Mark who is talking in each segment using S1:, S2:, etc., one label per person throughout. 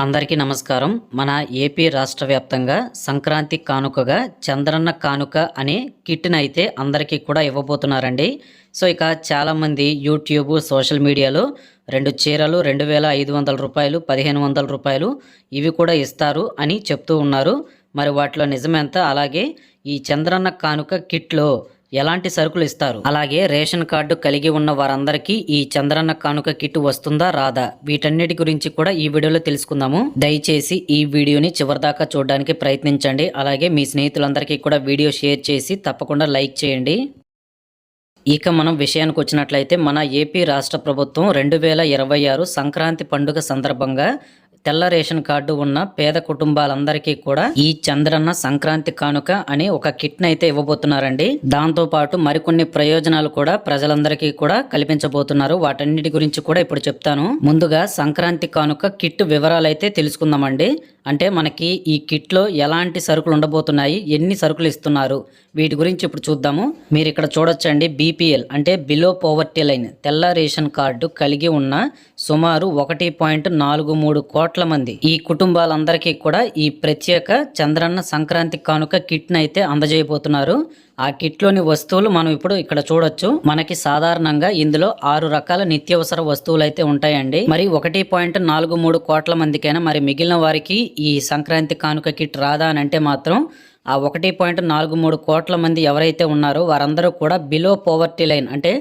S1: అందరికీ నమస్కారం. మన ఏపీ రాష్ట్ర వ్యాప్తంగా సంక్రాంతి కానుకగా చంద్రన్న కానుక అనే కిట్‌ని అయితే అందరికీ కూడా ఇవ్వబోతున్నారండి. సో, ఇక చాలామంది యూట్యూబ్, సోషల్ మీడియాలో 2 చీరలు రూ. 2,500, రూ. 1,500 ఇవి కూడా ఇస్తారు అని చెప్తూ ఉన్నారు. మరి వాటిలో నిజమెంత? అలాగే ఈ చంద్రన్న కానుక కిట్‌లో ఎలాంటి సరుకులు ఇస్తారు, అలాగే రేషన్ కార్డు కలిగి ఉన్న వారందరికీ ఈ చంద్రన్న కానుక కిట్ వస్తుందా రాదా, వీటన్నిటి గురించి కూడా ఈ వీడియోలో తెలుసుకుందాము. దయచేసి ఈ వీడియోని చివరిదాకా చూడడానికి ప్రయత్నించండి. అలాగే మీ స్నేహితులందరికీ కూడా వీడియో షేర్ చేసి తప్పకుండా లైక్ చేయండి. ఇక మనం విషయానికి వచ్చినట్లయితే మన ఏపీ రాష్ట్ర ప్రభుత్వం 2026 సంక్రాంతి పండుగ సందర్భంగా తెల్ల రేషన్ కార్డు ఉన్న పేద కుటుంబాలందరికీ కూడా ఈ చంద్రన్న సంక్రాంతి కానుక అని ఒక కిట్ని అయితే ఇవ్వబోతున్నారండి. దాంతో పాటు మరికొన్ని ప్రయోజనాలు కూడా ప్రజలందరికీ కూడా కల్పించబోతున్నారు. వాటన్నిటి గురించి కూడా ఇప్పుడు చెప్తాను. ముందుగా సంక్రాంతి కానుక కిట్ వివరాలు అయితే తెలుసుకుందామండి. అంటే మనకి ఈ కిట్లో ఎలాంటి సరుకులు ఉండబోతున్నాయి, ఎన్ని సరుకులు ఇస్తున్నారు, వీటి గురించి ఇప్పుడు చూద్దాము. మీరు ఇక్కడ చూడొచ్చండి, బీపీఎల్ అంటే బిలో పోవర్టీ లైన్ తెల్ల రేషన్ కార్డు కలిగి ఉన్న సుమారు 1.43 కోట్ల మంది ఈ కుటుంబాలందరికీ కూడా ఈ ప్రత్యేక చంద్రన్న సంక్రాంతి కానుక కిట్ని అయితే అందజేయబోతున్నారు. ఆ కిట్లోని వస్తువులు మనం ఇప్పుడు ఇక్కడ చూడొచ్చు. మనకి సాధారణంగా ఇందులో 6 రకాల నిత్యావసర వస్తువులు అయితే ఉంటాయండి. మరి 1.43 కోట్ల మందికైనా మరి మిగిలిన వారికి ఈ సంక్రాంతి కానుక కిట్ రాదా అని అంటే మాత్రం ఆ 1.43 కోట్ల మంది ఎవరైతే ఉన్నారో వారందరూ కూడా బిలో పోవర్టీ లైన్ అంటే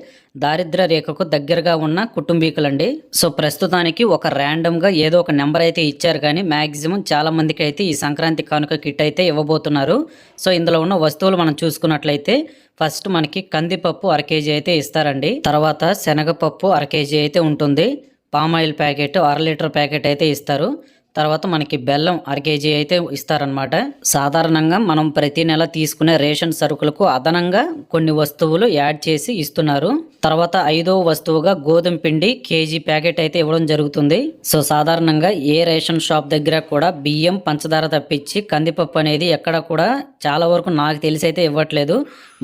S1: దారిద్ర్య రేఖకు దగ్గరగా ఉన్న కుటుంబీకులండి. సో ప్రస్తుతానికి ఒక ర్యాండమ్గా ఏదో ఒక నెంబర్ అయితే ఇచ్చారు, కానీ మ్యాక్సిమం చాలా మందికి అయితే ఈ సంక్రాంతి కానుక కిట్ అయితే ఇవ్వబోతున్నారు. సో ఇందులో ఉన్న వస్తువులు మనం చూసుకున్నట్లయితే ఫస్ట్ మనకి కందిపప్పు 1 కేజీ అయితే ఇస్తారండి. తర్వాత శనగపప్పు 1 కేజీ అయితే ఉంటుంది. పామాయిల్ ప్యాకెట్ 1/2 లీటర్ ప్యాకెట్ అయితే ఇస్తారు. తర్వాత మనకి బెల్లం 1 కేజీ అయితే ఇస్తారనమాట. సాధారణంగా మనం ప్రతి నెల తీసుకునే రేషన్ సరుకులకు అదనంగా కొన్ని వస్తువులు యాడ్ చేసి ఇస్తున్నారు. తర్వాత 5వ వస్తువుగా గోధుమ పిండి కేజీ ప్యాకెట్ అయితే ఇవ్వడం జరుగుతుంది. సో సాధారణంగా ఏ రేషన్ షాప్ దగ్గర కూడా బియ్యం, పంచదార తప్పించి కందిపప్పు అనేది ఎక్కడ కూడా చాలా వరకు నాకు తెలిసి అయితే ఇవ్వట్లేదు.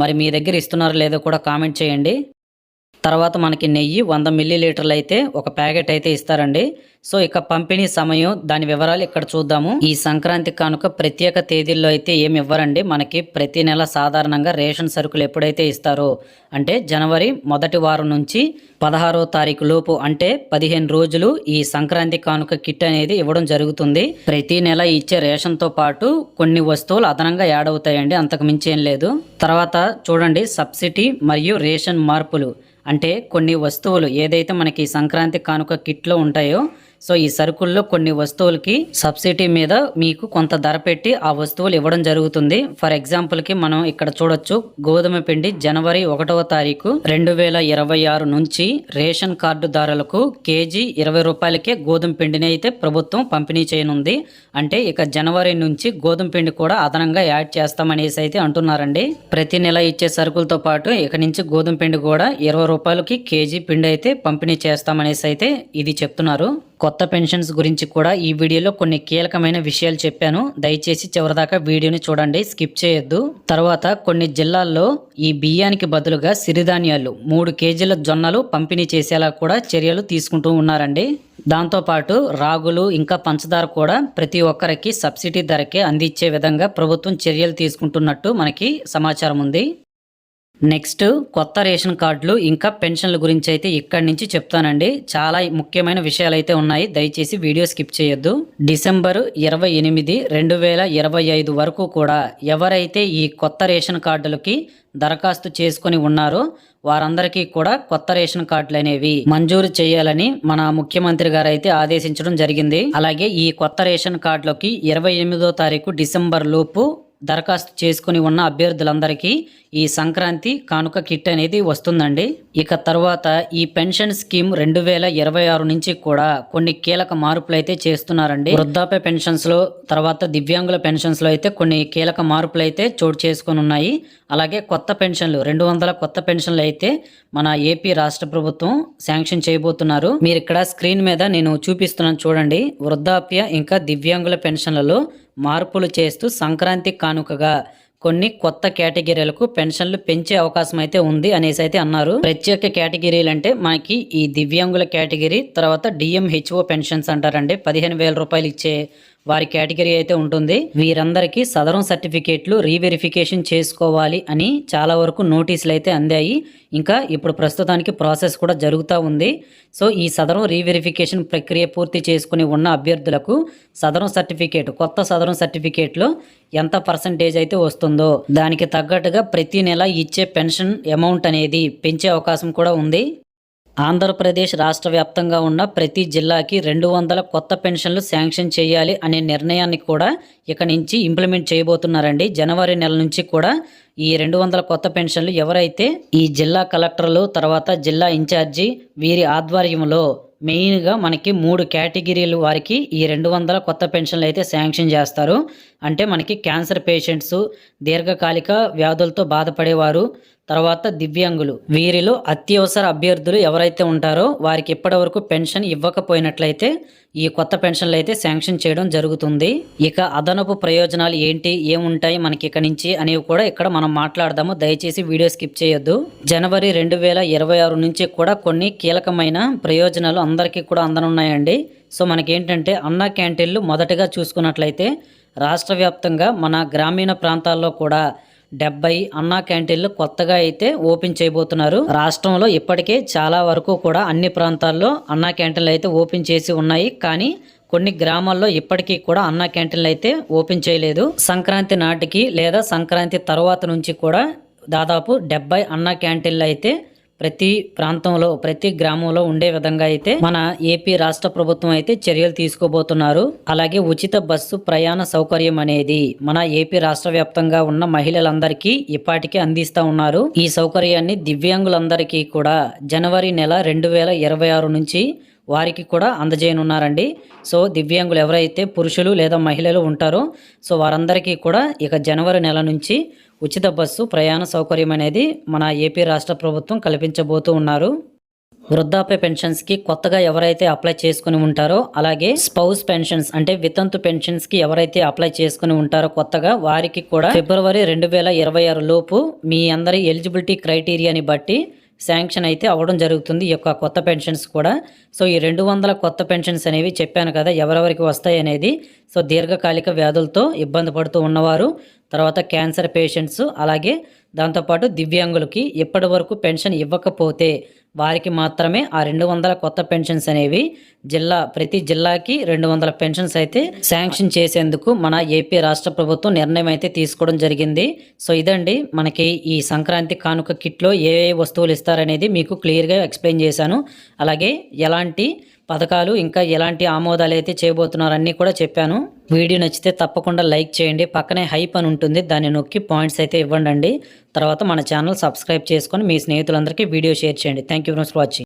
S1: మరి మీ దగ్గర ఇస్తున్నారో లేదో కూడా కామెంట్ చేయండి. తర్వాత మనకి నెయ్యి 100 మిల్లీలీటర్లు అయితే ఒక ప్యాకెట్ అయితే ఇస్తారండి. సో ఇక పంపిణీ సమయం, దాని వివరాలు ఇక్కడ చూద్దాము. ఈ సంక్రాంతి కానుక ప్రత్యేక తేదీల్లో అయితే ఏమి ఇవ్వరండి. మనకి ప్రతి నెల సాధారణంగా రేషన్ సరుకులు ఎప్పుడైతే ఇస్తారో అంటే జనవరి మొదటి వారం నుంచి 16వ తారీఖు లోపు అంటే 15 రోజులు ఈ సంక్రాంతి కానుక కిట్ అనేది ఇవ్వడం జరుగుతుంది. ప్రతి నెల ఇచ్చే రేషన్తో పాటు కొన్ని వస్తువులు అదనంగా యాడ్ అవుతాయండి, అంతకు మించి ఏం లేదు. తర్వాత చూడండి, సబ్సిడీ మరియు రేషన్ మార్పులు అంటే కొన్ని వస్తువులు ఏదైతే మనకి సంక్రాంతి కానుక కిట్లో ఉంటాయో సో ఈ సరుకుల్లో కొన్ని వస్తువులకి సబ్సిడీ మీద మీకు కొంత ధర పెట్టి ఆ వస్తువులు ఇవ్వడం జరుగుతుంది. ఫర్ ఎగ్జాంపుల్కి మనం ఇక్కడ చూడొచ్చు, గోధుమ పిండి జనవరి 1వ తారీఖు 2026 నుంచి రేషన్ కార్డుదారులకు కేజీ 20 రూపాయలకే గోధుమ పిండిని అయితే ప్రభుత్వం పంపిణీ చేయనుంది. అంటే ఇక జనవరి నుంచి గోధుమ పిండి కూడా అదనంగా యాడ్ చేస్తామనేసి అయితే అంటున్నారండి. ప్రతి నెల ఇచ్చే సరుకులతో పాటు ఇక నుంచి గోధుమ పిండి కూడా 20 రూపాయలకి కేజీ పిండి అయితే పంపిణీ చేస్తామనేసి అయితే ఇది చెప్తున్నారు. కొత్త పెన్షన్స్ గురించి కూడా ఈ వీడియోలో కొన్ని కీలకమైన విషయాలు చెప్పాను. దయచేసి చివరిదాకా వీడియోని చూడండి, స్కిప్ చేయొద్దు. తర్వాత కొన్ని జిల్లాల్లో ఈ బియ్యానికి బదులుగా సిరిధాన్యాలు 3 కేజీల జొన్నలు పంపిణీ చేసేలా కూడా చర్యలు తీసుకుంటూ ఉన్నారండి. దాంతోపాటు రాగులు ఇంకా పంచదార కూడా ప్రతి ఒక్కరికి సబ్సిడీ ధరకే అందించే విధంగా ప్రభుత్వం చర్యలు తీసుకుంటున్నట్టు మనకి సమాచారం ఉంది. నెక్స్ట్ కొత్త రేషన్ కార్డులు ఇంకా పెన్షన్ల గురించి అయితే ఇక్కడి నుంచి చెప్తానండి. చాలా ముఖ్యమైన విషయాలు అయితే ఉన్నాయి, దయచేసి వీడియో స్కిప్ చేయొద్దు. డిసెంబర్ 28, 2025 వరకు కూడా ఎవరైతే ఈ కొత్త రేషన్ కార్డులకి దరఖాస్తు చేసుకుని ఉన్నారో వారందరికీ కూడా కొత్త రేషన్ కార్డులు అనేవి మంజూరు చేయాలని మన ముఖ్యమంత్రి గారు అయితే ఆదేశించడం జరిగింది. అలాగే ఈ కొత్త రేషన్ కార్డులకి 28వ తారీఖు డిసెంబర్ లోపు దరఖాస్తు చేసుకుని ఉన్న అభ్యర్థులందరికీ ఈ సంక్రాంతి కానుక కిట్ అనేది వస్తుందండి. ఇక తర్వాత ఈ పెన్షన్ స్కీమ్ 2026 నుంచి కూడా కొన్ని కీలక మార్పులు అయితే చేస్తున్నారండి. వృద్ధాప్య పెన్షన్స్ లో, తర్వాత దివ్యాంగుల పెన్షన్స్ లో అయితే కొన్ని కీలక మార్పులు అయితే చోటు చేసుకొని ఉన్నాయి. అలాగే కొత్త పెన్షన్లు 200 కొత్త పెన్షన్లు అయితే మన ఏపీ రాష్ట్ర ప్రభుత్వం శాంక్షన్ చేయబోతున్నారు. మీరు ఇక్కడ స్క్రీన్ మీద నేను చూపిస్తున్నాను చూడండి. వృద్ధాప్య ఇంకా దివ్యాంగుల పెన్షన్లలో మార్పులు చేస్తూ సంక్రాంతి కానుకగా కొన్ని కొత్త కేటగిరీలకు పెన్షన్లు పెంచే అవకాశం అయితే ఉంది అనేసి అయితే అన్నారు. ప్రత్యేక కేటగిరీలు అంటే మనకి ఈ దివ్యాంగుల కేటగిరీ, తర్వాత డిఎంహెచ్ఓ పెన్షన్స్ అంటారండి. 15,000 రూపాయలు ఇచ్చే వారి కేటగిరీ అయితే ఉంటుంది. వీరందరికీ సదరం సర్టిఫికేట్లు రీవెరిఫికేషన్ చేసుకోవాలి అని చాలా వరకు నోటీసులు అయితే అందాయి. ఇంకా ఇప్పుడు ప్రస్తుతానికి ప్రాసెస్ కూడా జరుగుతూ ఉంది. సో ఈ సదరం రీవెరిఫికేషన్ ప్రక్రియ పూర్తి చేసుకుని ఉన్న అభ్యర్థులకు సదరం సర్టిఫికేట్, కొత్త సదరం సర్టిఫికేట్లో ఎంత పర్సంటేజ్ అయితే వస్తుందో దానికి తగ్గట్టుగా ప్రతి నెల ఇచ్చే పెన్షన్ అమౌంట్ అనేది పెంచే అవకాశం కూడా ఉంది. ఆంధ్రప్రదేశ్ రాష్ట్ర వ్యాప్తంగా ఉన్న ప్రతి జిల్లాకి 200 కొత్త పెన్షన్లు శాంక్షన్ చేయాలి అనే నిర్ణయాన్ని కూడా ఇక నుంచి ఇంప్లిమెంట్ చేయబోతున్నారండి. జనవరి నెల నుంచి కూడా ఈ 200 కొత్త పెన్షన్లు ఎవరైతే ఈ జిల్లా కలెక్టర్లు, తర్వాత జిల్లా ఇన్ఛార్జి వీరి ఆధ్వర్యంలో మెయిన్గా మనకి 3 కేటగిరీలు వారికి ఈ 200 కొత్త పెన్షన్లు అయితే శాంక్షన్ చేస్తారు. అంటే మనకి క్యాన్సర్ పేషెంట్స్, దీర్ఘకాలిక వ్యాధులతో బాధపడేవారు, తర్వాత దివ్యాంగులు, వీరిలో అత్యవసర అభ్యర్థులు ఎవరైతే ఉంటారో వారికి ఇప్పటి వరకు పెన్షన్ ఇవ్వకపోయినట్లయితే ఈ కొత్త పెన్షన్లు అయితే శాంక్షన్ చేయడం జరుగుతుంది. ఇక అదనపు ప్రయోజనాలు ఏంటి, ఏముంటాయి మనకి ఇక నుంచి అనేవి కూడా ఇక్కడ మనం మాట్లాడదాము. దయచేసి వీడియో స్కిప్ చేయొద్దు. జనవరి 2026 నుంచి కూడా కొన్ని కీలకమైన ప్రయోజనాలు అందరికీ కూడా అందనున్నాయండి. సో మనకేంటంటే అన్నా క్యాంటీన్లు మొదటగా చూసుకున్నట్లయితే రాష్ట్ర వ్యాప్తంగా మన గ్రామీణ ప్రాంతాల్లో కూడా 70 అన్నా క్యాంటీన్లు కొత్తగా అయితే ఓపెన్ చేయబోతున్నారు. రాష్ట్రంలో ఇప్పటికే చాలా వరకు కూడా అన్ని ప్రాంతాల్లో అన్నా క్యాంటీన్లు అయితే ఓపెన్ చేసి ఉన్నాయి. కానీ కొన్ని గ్రామాల్లో ఇప్పటికీ కూడా అన్నా క్యాంటీన్లు అయితే ఓపెన్ చేయలేదు. సంక్రాంతి నాటికి లేదా సంక్రాంతి తర్వాత నుంచి కూడా దాదాపు 70 అన్నా క్యాంటీన్లు అయితే ప్రతి ప్రాంతంలో, ప్రతి గ్రామంలో ఉండే విధంగా అయితే మన ఏపీ రాష్ట్ర ప్రభుత్వం అయితే చర్యలు తీసుకోబోతున్నారు. అలాగే ఉచిత బస్సు ప్రయాణ సౌకర్యం అనేది మన ఏపీ రాష్ట్ర వ్యాప్తంగా ఉన్న మహిళలందరికీ ఇప్పటికే అందిస్తూ ఉన్నారు. ఈ సౌకర్యాన్ని దివ్యాంగులందరికీ కూడా జనవరి నెల 2026 నుంచి వారికి కూడా అందజేయనున్నారండి. సో దివ్యాంగులు ఎవరైతే పురుషులు లేదా మహిళలు ఉంటారో సో వారందరికీ కూడా ఇక జనవరి నెల నుంచి ఉచిత బస్సు ప్రయాణ సౌకర్యం అనేది మన ఏపీ రాష్ట్ర ప్రభుత్వం కల్పించబోతూ ఉన్నారు. వృద్ధాప్య పెన్షన్స్కి కొత్తగా ఎవరైతే అప్లై చేసుకుని ఉంటారో, అలాగే స్పౌస్ పెన్షన్స్ అంటే వితంతు పెన్షన్స్కి ఎవరైతే అప్లై చేసుకుని ఉంటారో కొత్తగా వారికి కూడా ఫిబ్రవరి 2026 లోపు మీ అందరి ఎలిజిబిలిటీ క్రైటీరియాని బట్టి శాంక్షన్ అయితే అవ్వడం జరుగుతుంది ఈ యొక్క కొత్త పెన్షన్స్ కూడా. సో ఈ 200 కొత్త పెన్షన్స్ అనేవి చెప్పాను కదా ఎవరెవరికి వస్తాయి అనేది. సో దీర్ఘకాలిక వ్యాధులతో ఇబ్బంది పడుతూ ఉన్నవారు, తర్వాత క్యాన్సర్ పేషెంట్స్, అలాగే దాంతోపాటు దివ్యాంగులకి ఇప్పటి వరకు పెన్షన్ ఇవ్వకపోతే వారికి మాత్రమే ఆ 200 కొత్త పెన్షన్స్ అనేవి ప్రతి జిల్లాకి 200 పెన్షన్స్ అయితే శాంక్షన్ చేసేందుకు మన ఏపీ రాష్ట్ర ప్రభుత్వం నిర్ణయం అయితే తీసుకోవడం జరిగింది. సో ఇదండి మనకి ఈ సంక్రాంతి కానుక కిట్లో ఏ వస్తువులు ఇస్తారనేది మీకు క్లియర్గా ఎక్స్ప్లెయిన్ చేశాను. అలాగే ఎలాంటి పథకాలు ఇంకా ఎలాంటి ఆమోదాలు అయితే చేయబోతున్నారన్నీ కూడా చెప్పాను. వీడియో నచ్చితే తప్పకుండా లైక్ చేయండి. పక్కనే హైప్ అని ఉంటుంది, దాన్ని నొక్కి పాయింట్స్ అయితే ఇవ్వండి. తర్వాత మన ఛానల్ సబ్స్క్రైబ్ చేసుకొని మీ స్నేహితులందరికీ వీడియో షేర్ చేయండి. Thank you for watching.